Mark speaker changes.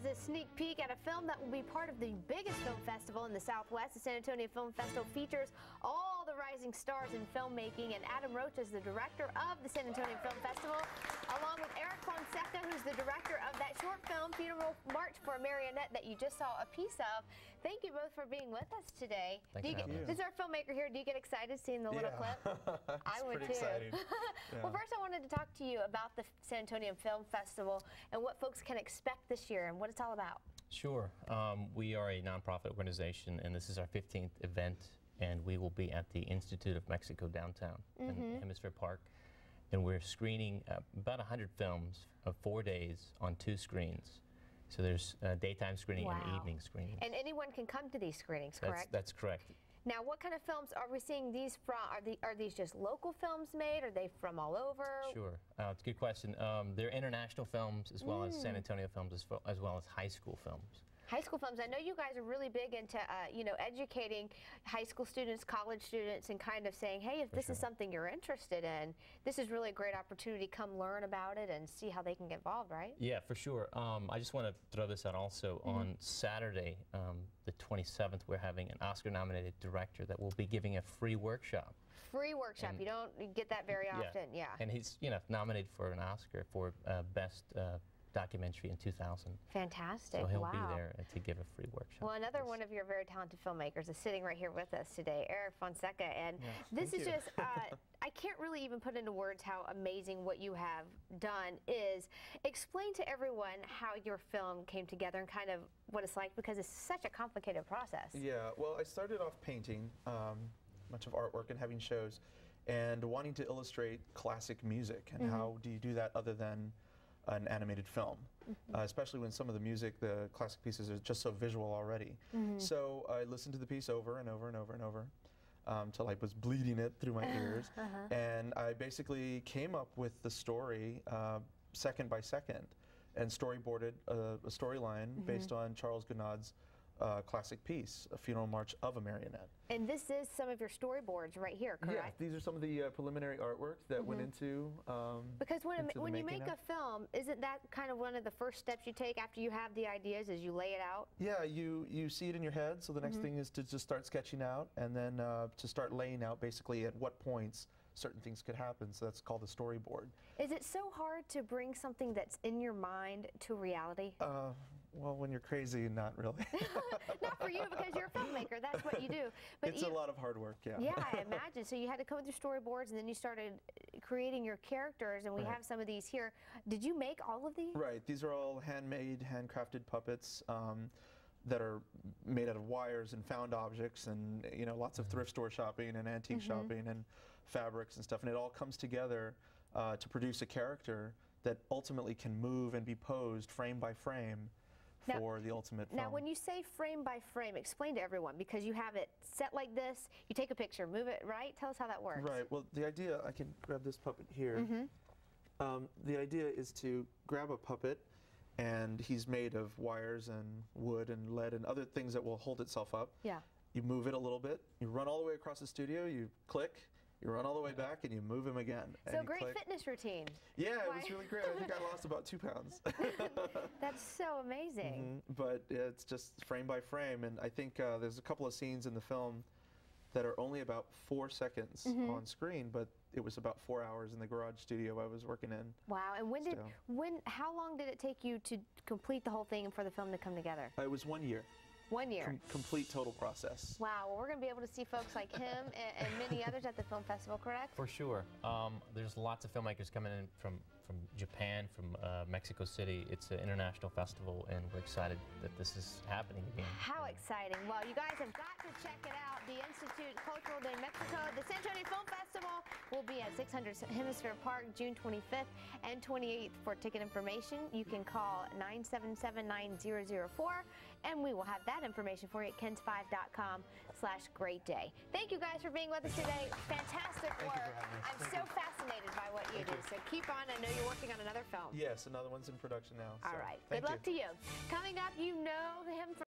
Speaker 1: guys a sneak peek at a film that will be part of the biggest film festival in the Southwest. The San Antonio Film Festival features all the rising stars in filmmaking, and Adam Roach is the director of the San Antonio Film Festival, along with Fonseca, who's the director of that short film, Funeral March for a Marionette, that you just saw a piece of. Thank you both for being with us today.
Speaker 2: Thanks for having us.
Speaker 1: This is our filmmaker here. Do you get excited seeing the little clip? I would too.
Speaker 3: Exciting.
Speaker 1: Well, first I wanted to talk to you about the San Antonio Film Festival and what folks can expect this year and what it's all about.
Speaker 2: Sure. We are a nonprofit organization, and this is our 15th event, and we will be at the Institute of Mexico downtown in Hemisphere Park. And we're screening about 100 films of 4 days on 2 screens. So there's daytime screening and evening screening.
Speaker 1: And anyone can come to these screenings, correct?
Speaker 2: That's correct.
Speaker 1: Now, what kind of films are we seeing these from? Are these just local films made? Are they from all over?
Speaker 2: Sure. It's a good question. They're international films as well as San Antonio films as well as high school films.
Speaker 1: High school films. I know you guys are really big into, you know, educating high school students, college students, and kind of saying, hey, if this is something you're interested in, this is really a great opportunity. Come learn about it and see how they can get involved, right?
Speaker 2: Yeah, for sure. I just want to throw this out also. On Saturday, the 27th, we're having an Oscar-nominated director that will be giving a free workshop.
Speaker 1: Free workshop. And you don't get that very often, yeah.
Speaker 2: And he's, you know, nominated for an Oscar for Best Documentary in 2000.
Speaker 1: Fantastic.
Speaker 2: So he'll be there to give a free workshop.
Speaker 1: Well, another one of your very talented filmmakers is sitting right here with us today, Fonseca, and this is just, I can't really even put into words how amazing what you have done is. Explain to everyone how your film came together and kind of what it's like, because it's such a complicated process.
Speaker 3: Yeah, well, I started off painting much of artwork and having shows and wanting to illustrate classic music, and how do you do that other than an animated film, especially when some of the music, the classic pieces, are just so visual already. So I listened to the piece over and over and over and over till I was bleeding it through my ears, and I basically came up with the story second by second and storyboarded a storyline based on Charles Gounod's classic piece, A Funeral March of a Marionette.
Speaker 1: And this is some of your storyboards right here, correct?
Speaker 3: Yeah, these are some of the preliminary artwork that went into
Speaker 1: because when you make a film, isn't that kind of one of the first steps you take after you have the ideas, is you lay it out? Yeah,
Speaker 3: you see it in your head, so the next thing is to just start sketching out, and then to start laying out basically at what points certain things could happen, so that's called the storyboard.
Speaker 1: Is it so hard to bring something that's in your mind to reality?
Speaker 3: Well, when you're crazy, not really.
Speaker 1: Not for you, because you're a filmmaker. That's what you do. But
Speaker 3: it's a lot of hard work, yeah.
Speaker 1: Yeah, I imagine. So you had to come with your storyboards, and then you started creating your characters, and we have some of these here. Did you make all of these?
Speaker 3: Right. These are all handmade, handcrafted puppets that are made out of wires and found objects, and lots of thrift store shopping and antique shopping and fabrics and stuff, and it all comes together to produce a character that ultimately can move and be posed frame by frame for the ultimate film.
Speaker 1: Now, when you say frame by frame, explain to everyone, because you have it set like this, you take a picture, move it, right? Tell us how that works.
Speaker 3: Right. Well, the idea, I can grab this puppet here. The idea is to grab a puppet, and he's made of wires and wood and lead and other things that will hold itself up.
Speaker 1: Yeah.
Speaker 3: You move it a little bit, you run all the way across the studio, you click, you run all the way back, and you move him again.
Speaker 1: So great fitness routine.
Speaker 3: Yeah, it was really great. I think I lost about 2 pounds.
Speaker 1: That's so amazing.
Speaker 3: But it's just frame by frame, and I think there's a couple of scenes in the film that are only about 4 seconds on screen, but it was about 4 hours in the garage studio I was working in.
Speaker 1: Wow. And how long did it take you to complete the whole thing and for the film to come together?
Speaker 3: It was 1 year.
Speaker 1: 1 year.
Speaker 3: Complete total process.
Speaker 1: Wow. Well, we're going to be able to see folks like him and many others at the film festival, correct?
Speaker 2: For sure. There's lots of filmmakers coming in from Japan, from Mexico City. It's an international festival, and we're excited that this is happening again.
Speaker 1: How exciting. Well, you guys have got to check it out. The Institute Cultural de Mexico, the San Antonio Film Festival, will be at 600 Hemisphere Park, June 25th and 28th. For ticket information, you can call 977-9004, and we will have that information for you at kens5.com/greatday. Thank you guys for being with us today. Fantastic work. I'm so fascinated by what you do. So keep on. I know you're working on another film.
Speaker 3: Yes, another one's in production now.
Speaker 1: All right. Good luck to you. Coming up, you know him from